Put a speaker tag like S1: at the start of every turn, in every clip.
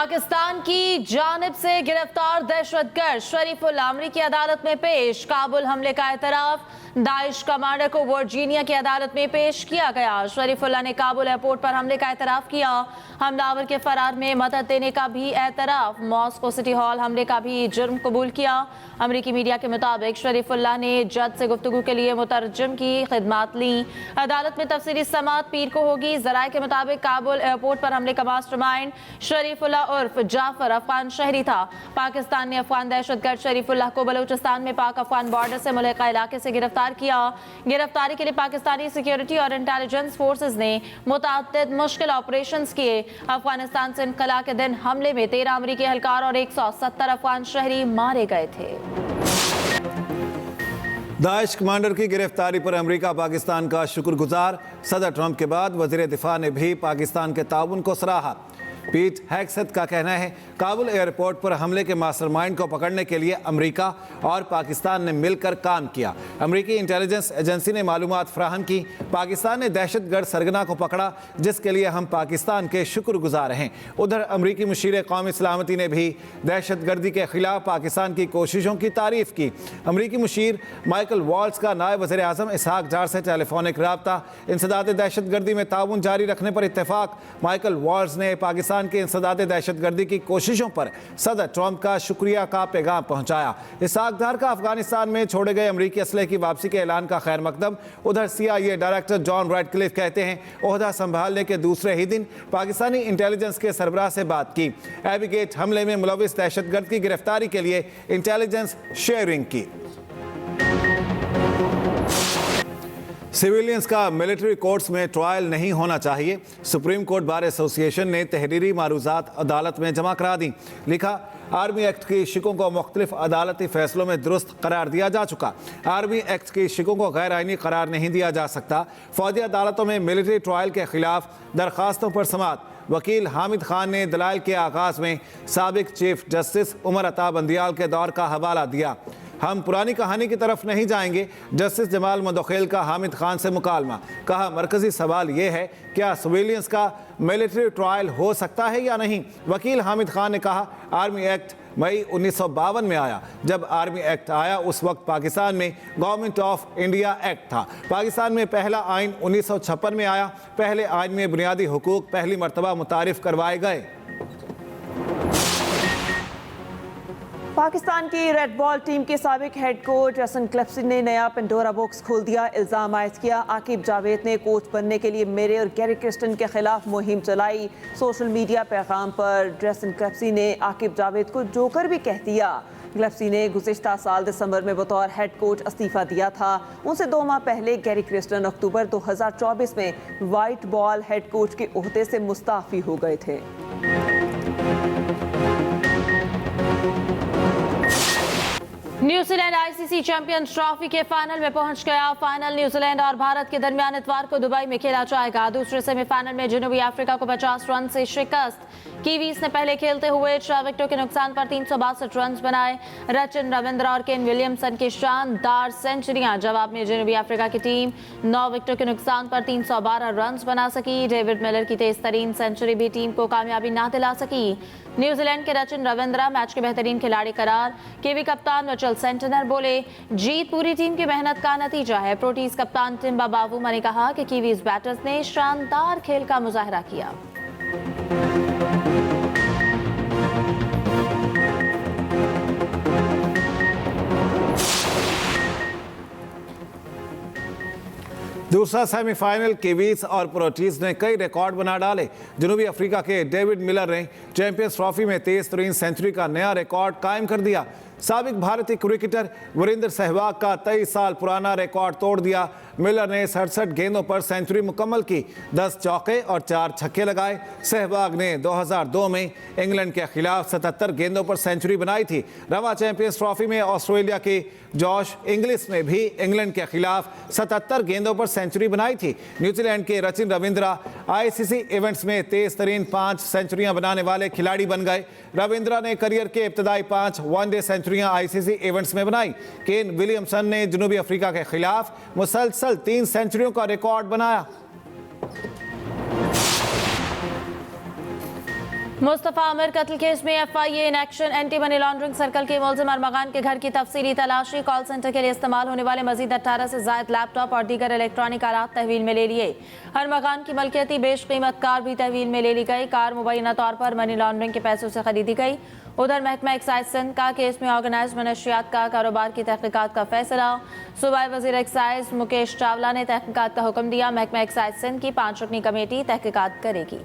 S1: पाकिस्तान की जानिब से गिरफ्तार दहशतगर्द शरीफुल्लाह अमरीकी अदालत में पेश। काबुल हमले का एतराफ। दाइश कमांडर को वर्जीनिया की अदालत में पेश किया गया। शरीफुल्लाह ने काबुल एयरपोर्ट पर हमले का एतराफ किया। हमलावर के फरार में मदद देने का भी एतराफ। मॉस्को सिटी हॉल हमले का भी जुर्म कबूल किया। अमरीकी मीडिया के मुताबिक शरीफुल्लाह ने जज से गुफ्तगू के लिए मुतरजम की खिदमात ली। अदालत में तफसीली समाअत पीर को होगी। जराये के मुताबिक काबुल एयरपोर्ट पर हमले का मास्टरमाइंड शरीफुल्लाह उर्फ जाफर अफगान शहरी था। पाकिस्तान ने अफगान दहशतगर्द शरीफुल्लाह को बलूचिस्तान में पाक अफगान बॉर्डर से मुल्हिका इलाके से गिरफ्तार किया। गिरफ्तारी के लिए पाकिस्तानी सिक्योरिटी और इंटेलिजेंस फोर्सेस ने मुतअद्दिद मुश्किल ऑपरेशंस किए। अफगानिस्तान से इनकला के दिन हमले में 13 अमरीकी एहलकार और 170 अफगान शहरी मारे गए थे।
S2: दाइश कमांडर की गिरफ्तारी पर अमेरिका पाकिस्तान का शुक्रगुजार। सदर ट्रंप के बाद वजीर दिफा ने भी पाकिस्तान के ताउन को सराहा। पीट हेग्सेथ का कहना है काबुल एयरपोर्ट पर हमले के मास्टरमाइंड को पकड़ने के लिए अमेरिका और पाकिस्तान ने मिलकर काम किया। अमेरिकी इंटेलिजेंस एजेंसी ने मालूमात फराहम की। पाकिस्तान ने दहशतगर्द सरगना को पकड़ा, जिसके लिए हम पाकिस्तान के शुक्रगुजार हैं। उधर अमेरिकी मुशीर कौमी सलामती ने भी दहशतगर्दी के खिलाफ पाकिस्तान की कोशिशों की तारीफ की। अमेरिकी मुशीर माइकल वॉल्स का नायब वज़ीर आज़म इसहाक डार से टेलीफोनिक रब्ता। इंसदाद दहशतगर्दी में ताउन जारी रखने पर इत्तेफाक। माइकल वॉल्स ने पाकिस्तान के इंसदाद दहशतगर्दी की कोशिशों पर सदर ट्रंप का शुक्रिया का पैगाम पहुंचाया। इसहाक डार का अफगानिस्तान में छोड़े गए अमरीकी असले की वापसी के ऐलान का खैर मकदम। उधर CIA डायरेक्टर जॉन रैडक्लिफ कहते हैं ओहदा संभालने के दूसरे ही दिन पाकिस्तानी इंटेलिजेंस के सरबराह से बात की। एबीगेट हमले में मुलविस दहशतगर्द की गिरफ्तारी के लिए इंटेलिजेंस शेयरिंग की। सिविलियंस का मिलिट्री कोर्ट्स में ट्रायल नहीं होना चाहिए। सुप्रीम कोर्ट बार एसोसिएशन ने तहरीरी मारूजात अदालत में जमा करा दी। लिखा आर्मी एक्ट की शिकों को मुख्तलिफ अदालती फैसलों में दुरुस्त करार दिया जा चुका। आर्मी एक्ट की शिकों को गैर आइनी करार नहीं दिया जा सकता। फौजी अदालतों में मिलिट्री ट्रायल के खिलाफ दरखास्तों पर समाअत। वकील हामिद खान ने दलाइल के आगाज में साबिक चीफ जस्टिस उमर अता बंदियाल के दौर का हवाला दिया। हम पुरानी कहानी की तरफ नहीं जाएंगे। जस्टिस जमाल मुदखिल का हामिद खान से मुकालमा। कहा मरकजी सवाल यह है क्या सिविलियंस का मिलिट्री ट्रायल हो सकता है या नहीं। वकील हामिद खान ने कहा आर्मी एक्ट मई 1952 में आया। जब आर्मी एक्ट आया उस वक्त पाकिस्तान में गवर्नमेंट ऑफ इंडिया एक्ट था। पाकिस्तान में पहला आइन 1956 में आया। पहले आइन में बुनियादी हुकूक पहली मरतबा मुतारिफ करवाए गए।
S3: पाकिस्तान की रेड बॉल टीम के साबिक हेड कोच जसन क्लेप्सी ने नया पेंडोरा बॉक्स खोल दिया। इल्ज़ाम आयद किया आकिब जावेद ने कोच बनने के लिए मेरे और गैरी क्रिस्टन के खिलाफ मुहिम चलाई। सोशल मीडिया पैगाम पर जसन क्लेप्सी ने आकिब जावेद को जोकर भी कह दिया। क्लेप्सी ने गुज़िश्ता साल दिसंबर में बतौर हेड कोच इस्तीफ़ा दिया था। उनसे 2 माह पहले गैरी क्रिस्टन अक्टूबर 2024 में वाइट बॉल हेड कोच के ओहदे से मुस्ताफ़ी हो गए थे।
S1: न्यूजीलैंड ICC चैंपियंस ट्रॉफी के फाइनल में पहुंच गया। फाइनल न्यूजीलैंड और भारत के दरमियान इतवार को दुबई में खेला जाएगा। दूसरे सेमीफाइनल में जनूबी अफ्रीका को 50 रन से शिकस्त। कीवीज ने पहले खेलते हुए 6 विकेटों के नुकसान पर 362 रन बनाए। रचिन रविंद्रा और केन विलियमसन की शानदार सेंचुरियां। जवाब में जनूबी अफ्रीका की टीम 9 विकेटों के नुकसान पर 312 रन बना सकी। डेविड मिलर की तेज तरीन सेंचुरी भी टीम को कामयाबी ना दिला सकी। न्यूजीलैंड के रचिन रविंद्रा मैच के बेहतरीन खिलाड़ी करार। कीवी कप्तान मिचेल सेंटनर बोले जीत पूरी टीम की मेहनत का नतीजा है। प्रोटीज कप्तान टिम्बा बावूमा ने कहा कि कीवीज बैटर्स ने शानदार खेल का मुजाहरा किया।
S2: दूसरा सेमीफाइनल कीवीज और प्रोटीज ने कई रिकॉर्ड बना डाले। जनूबी अफ्रीका के डेविड मिलर ने चैंपियंस ट्रॉफी में तेज तरीन सेंचुरी का नया रिकॉर्ड कायम कर दिया। साबिक भारतीय क्रिकेटर वीरेंद्र सहवाग का 23 साल पुराना रिकॉर्ड तोड़ दिया। मिलर ने 67 गेंदों पर सेंचुरी मुकम्मल की, 10 चौके और 4 छक्के लगाए। सहवाग ने 2002 में इंग्लैंड के खिलाफ 77 गेंदों पर सेंचुरी बनाई थी। रवा चैंपियंस ट्रॉफी में ऑस्ट्रेलिया के जॉश इंग्लिस ने भी इंग्लैंड के खिलाफ 77 गेंदों पर सेंचुरी बनाई थी। न्यूजीलैंड के रचिन रविंद्रा ICC इवेंट्स में तेज तरीन 5 सेंचुरियां बनाने वाले खिलाड़ी बन गए। रविंद्रा ने करियर के इब्तदाई 5 वनडे सेंचुरियां ICC इवेंट्स में बनाई। केन विलियमसन ने जनूबी अफ्रीका के खिलाफ मुसलसल 3 सेंचुरियों का रिकॉर्ड बनाया।
S1: मुस्तफा आमिर कत्ल केस में FIA in action, anti money laundering circle के मुलजिम अरमगान के घर की तफसीली तलाशी, कॉल सेंटर के लिए इस्तेमाल होने वाले मजीद 18 से ज्यादा लैपटॉप और दीगर इलेक्ट्रॉनिक आलात तहवील में ले लिए। अरमगान की मलकियती बेशकीमत कार भी तहवील में ले ली गई। कार मुबैना तौर पर मनी लॉन्ड्रिंग के पैसों से खरीदी गई। उधर महकमा एक्साइज सिंध का केस में ऑर्गेनाइज मनशियात का कारोबार की तहकीकात का फैसला। सूबाई वजीर एक्साइज मुकेश चावला ने तहकीकात का हुक्म दिया। महकमा एक्साइज सिंध की 5 रुकनी कमेटी तहकीकात करेगी।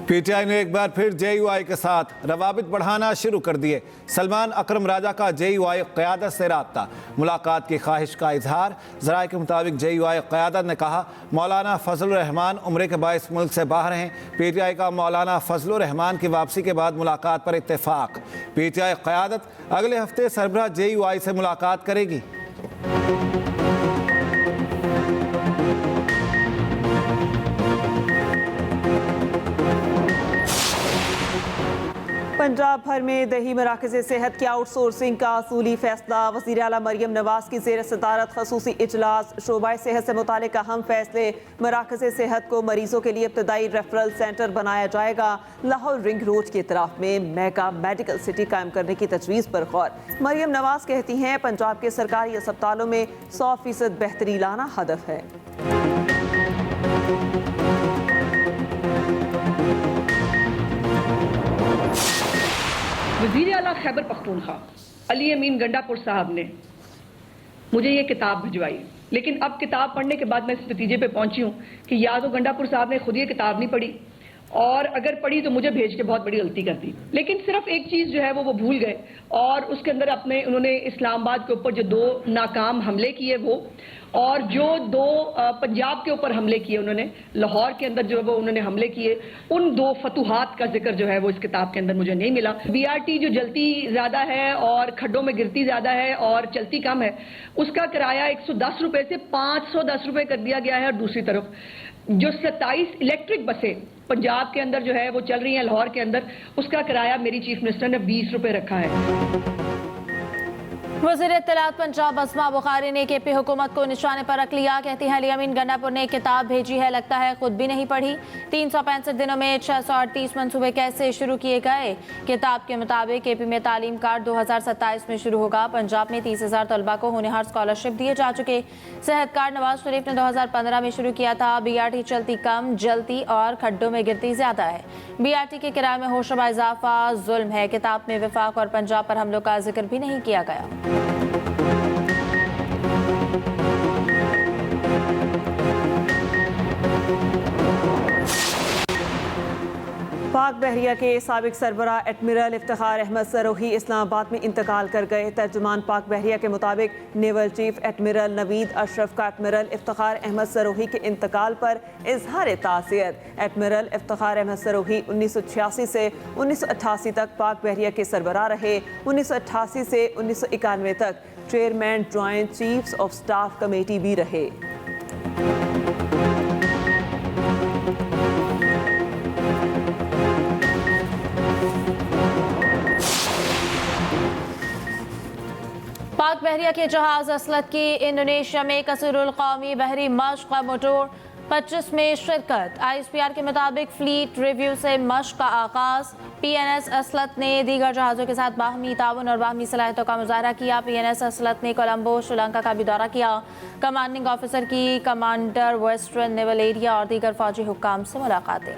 S2: पीटीआई ने एक बार फिर जेयूआई के साथ रवाबित बढ़ाना शुरू कर दिए। सलमान अकरम राजा का जेयूआई क़यादत से राब्ता, मुलाकात की ख्वाहिश का इजहार। ज़राए के मुताबिक जेयूआई क़यादत ने कहा मौलाना फजलुर रहमान उम्र के बाइस मुल्क से बाहर हैं। पीटीआई का मौलाना फजलुर रहमान की वापसी के बाद मुलाकात पर इत्तेफाक। पीटीआई क़यादत अगले हफ्ते सरबराह जेयूआई से मुलाकात करेगी।
S3: पंजाब भर में दही मराकज़ सेहत की आउटसोर्सिंग का असूली फैसला। वज़ीर आला मरियम नवाज की ज़ेर सदारत खसूसी इजलास। शोबाए सेहत से मुतालिक अहम फैसले। मराकज़ सेहत को मरीजों के लिए इब्तदाई रेफरल सेंटर बनाया जाएगा। लाहौर रिंग रोड की तरफ में मेगा मेडिकल सिटी कायम करने की तजवीज़ पर गौर। मरियम नवाज कहती हैं पंजाब के सरकारी अस्पतालों में 100% बेहतरी लाना हदफ है।
S4: वज़ीर आला खैबर पख्तूनख्वा अली अमीन गंडापुर साहब ने मुझे ये किताब भिजवाई, लेकिन अब किताब पढ़ने के बाद मैं इस नतीजे पे पहुंची हूँ कि या तो गंडापुर साहब ने खुद ये किताब नहीं पढ़ी, और अगर पढ़ी तो मुझे भेज के बहुत बड़ी गलती कर दी। लेकिन सिर्फ एक चीज़ जो है वो भूल गए, और उसके अंदर उन्होंने इस्लामाबाद के ऊपर जो 2 नाकाम हमले किए वो, और जो 2 पंजाब के ऊपर हमले किए उन्होंने, लाहौर के अंदर जो है वो उन्होंने हमले किए, उन 2 फतूहात का जिक्र जो है वो इस किताब के अंदर मुझे नहीं मिला। बीआरटी जो जलती ज़्यादा है और खड्डों में गिरती ज़्यादा है और चलती कम है, उसका किराया 110 रुपये से 510 रुपये कर दिया गया है। और दूसरी तरफ जो 27 इलेक्ट्रिक बसें पंजाब के अंदर जो है वो चल रही हैं लाहौर के अंदर, उसका किराया मेरी चीफ मिनिस्टर ने 20 रुपये रखा है।
S1: वज़ीर इत्तलात पंजाब अस्मा बुखारी ने केपी हुकूमत को निशाने पर रख लिया। कहती हैं अली अमीन गंडापुर ने किताब भेजी है, लगता है खुद भी नहीं पढ़ी। 365 दिनों में 638 मनसूबे कैसे शुरू किए गए। किताब के मुताबिक केपी में तालीम कार्ड 2027 में शुरू होगा। पंजाब में 30,000 तलबा को होनहार स्कॉलरशिप दिए जा चुके। सेहत कार्ड नवाज शरीफ ने 2015 में शुरू किया था। बीआरटी चलती कम, जलती और खड्डों में गिरती ज्यादा है। बीआरटी के किराए में होशरुबा इजाफा जुल्म है। किताब में विफाक और पंजाब पर हमलों का जिक्र भी नहीं किया गया।
S3: पाक बहरिया के साबिक सरबरा एडमिरल इफ्तिखार अहमद सरोही इस्लामाबाद में इंतकाल कर गए। तर्जुमान पाक बहरिया के मुताबिक naval chief admiral Naveed Ashraf का एडमिरल इफ्तिखार अहमद सरोही के इंतकाल पर इजहार ताज़ियत। एडमिरल इफ्तिखार अहमद सरोही 1986 से 1988 तक पाक बहरिया के सरबरा रहे। 1988 से 1991 तक chairman joint chiefs of staff committee भी रहे।
S1: पाक बहरिया के जहाज असलत की इंडोनेशिया में कसरुल कौमी बहरी मश्क का मोटोर 25 में शिरकत। ISPR के मुताबिक फ्लीट रिव्यू से मश्क का आगाज। PNS असलत ने दीगर जहाज़ों के साथ बाहमी ताउन और बाहमी सलाहियतों का मुजाहरा किया। PNS असलत ने कोलंबो श्रीलंका का भी दौरा किया। कमांडिंग ऑफिसर की कमांडर वेस्टर्न नेवल एरिया और दीगर फौजी हुक्काम से मुलाकातें।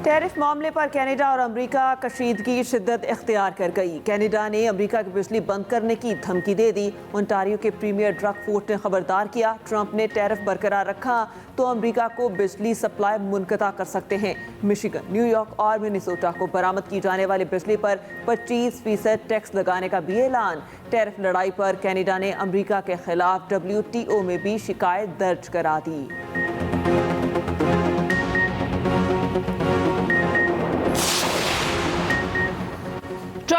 S3: टैरिफ मामले पर कनाडा और अमेरिका कशीदगी शिद्दत इख्तियार कर गई। कनाडा ने अमेरिका की बिजली बंद करने की धमकी दे दी। ओंटारियो के प्रीमियर ड्रग फोर्ट ने खबरदार किया, ट्रंप ने टैरिफ बरकरार रखा तो अमेरिका को बिजली सप्लाई मुनक़ता कर सकते हैं। मिशिगन, न्यूयॉर्क और मिनेसोटा को बरामद की जाने वाली बिजली पर 25% टैक्स लगाने का भी ऐलान। टैरिफ लड़ाई पर कनाडा ने अमेरिका के खिलाफ WTO में भी शिकायत दर्ज करा दी।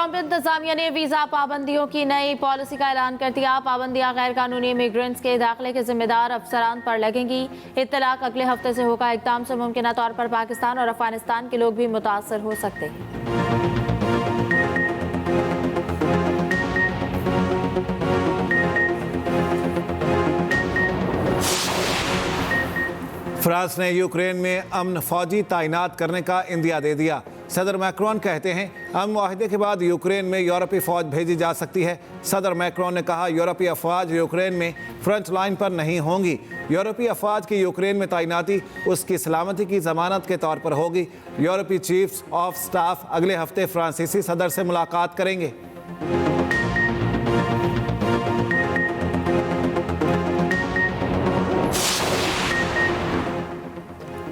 S1: ट्रंप इंतजामिया ने वीजा पाबंदियों की नई पॉलिसी का ऐलान कर दिया। पाबंदियां गैर कानूनी इमिग्रेंट्स के दाखिले के जिम्मेदार अफसरान पर लगेंगी। इत्तलाक अगले हफ्ते से होगा। इक़दाम से मुमकिन तौर पर पाकिस्तान और अफगानिस्तान के लोग भी मुतासर हो सकते हैं।
S2: फ्रांस ने यूक्रेन में अमन फौजी तैनात करने का इंदिया दे दिया। सदर मैक्रोन कहते हैं अमन मुआहदे के बाद यूक्रेन में यूरोपीय फौज भेजी जा सकती है। सदर मैक्रोन ने कहा यूरोपीय अफवाज यूक्रेन में फ्रंट लाइन पर नहीं होंगी। यूरोपीय अफवाज की यूक्रेन में तैनाती उसकी सलामती की जमानत के तौर पर होगी। यूरोपीय चीफ्स ऑफ स्टाफ अगले हफ्ते फ्रांसीसी सदर से मुलाकात करेंगे।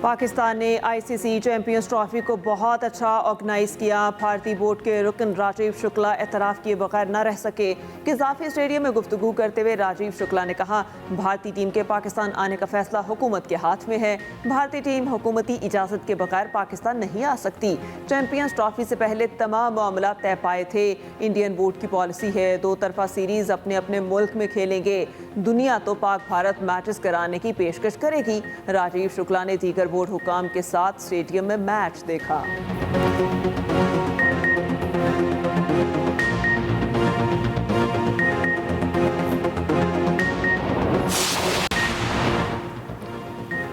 S3: पाकिस्तान ने आईसीसी चैंपियंस ट्रॉफी को बहुत अच्छा ऑर्गेनाइज किया। भारतीय बोर्ड के रुकन राजीव शुक्ला एतराफ़ किए बगैर न रह सके। क़ज़ाफ़ी स्टेडियम में गुफ्तगू करते हुए राजीव शुक्ला ने कहा भारतीय टीम के पाकिस्तान आने का फैसला हुकूमत के हाथ में है। भारतीय टीम हुकूमती इजाज़त के बगैर पाकिस्तान नहीं आ सकती। चैंपियंस ट्रॉफी से पहले तमाम मामला तय पाए थे। इंडियन बोर्ड की पॉलिसी है दो तरफा सीरीज़ अपने अपने मुल्क में खेलेंगे। दुनिया तो पाक भारत मैचेस कराने की पेशकश करेगी। राजीव शुक्ला ने दीगर बोर्ड हुकाम के साथ स्टेडियम में मैच देखा।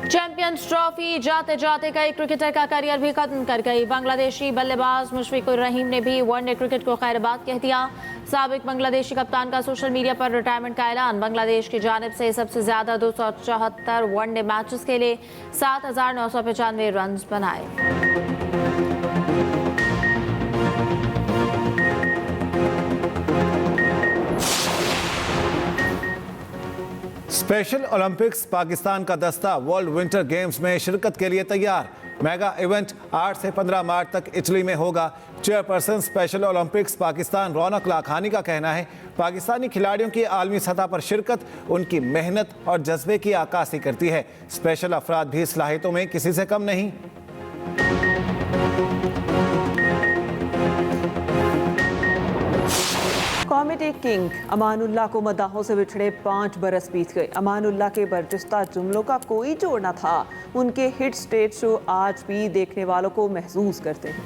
S1: चैंपियंस ट्रॉफी जाते जाते कई क्रिकेटर का करियर भी खत्म कर गई। बांग्लादेशी बल्लेबाज मुशफिकुर रहीम ने भी वनडे क्रिकेट को खैरबाद कह दिया। साबिक बांग्लादेशी कप्तान का सोशल मीडिया पर रिटायरमेंट का ऐलान। बांग्लादेश की जानिब से सबसे ज्यादा 274 वनडे मैचेस के लिए 7,995 रन बनाए।
S2: स्पेशल ओलंपिक्स पाकिस्तान का दस्ता वर्ल्ड विंटर गेम्स में शिरकत के लिए तैयार। मेगा इवेंट 8 से 15 मार्च तक इटली में होगा। चेयरपर्सन स्पेशल ओलंपिक्स पाकिस्तान रौनक लाखानी का कहना है पाकिस्तानी खिलाड़ियों की आलमी सतह पर शिरकत उनकी मेहनत और जज्बे की आकाशी करती है। स्पेशल अफराद भी सलाहियतों में किसी से कम नहीं।
S3: कॉमेडी किंग अमानुल्लाह को मदाहों से बिछड़े 5 बरस बीत गए। अमानुल्लाह के बरजस्ता जुमलों का कोई जोड़ न था। उनके हिट स्टेज शो आज भी देखने वालों को महसूस करते हैं।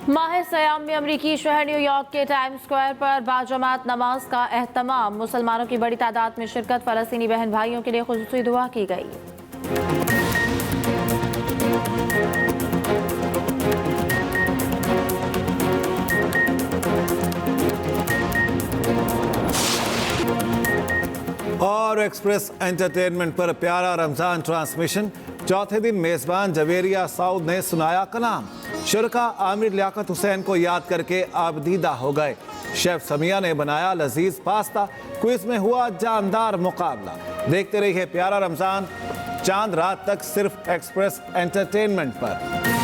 S1: माह सयाम में अमरीकी शहर न्यूयॉर्क के टाइम स्क्वायर पर बाजमात नमाज का एहतमाम। मुसलमानों की बड़ी तादाद में शिरकत। फलस्तीनी बहन भाइयों के लिए खुसूसी दुआ की गई।
S2: और एक्सप्रेस एंटरटेनमेंट पर प्यारा रमजान ट्रांसमिशन। चौथे दिन मेजबान जवेरिया साउद ने सुनाया कलाम। शुरका आमिर लियाकत हुसैन को याद करके आबदीदा हो गए। शेफ समिया ने बनाया लजीज पास्ता। क्विज में हुआ जानदार मुकाबला। देखते रहिए प्यारा रमजान चांद रात तक सिर्फ एक्सप्रेस एंटरटेनमेंट पर।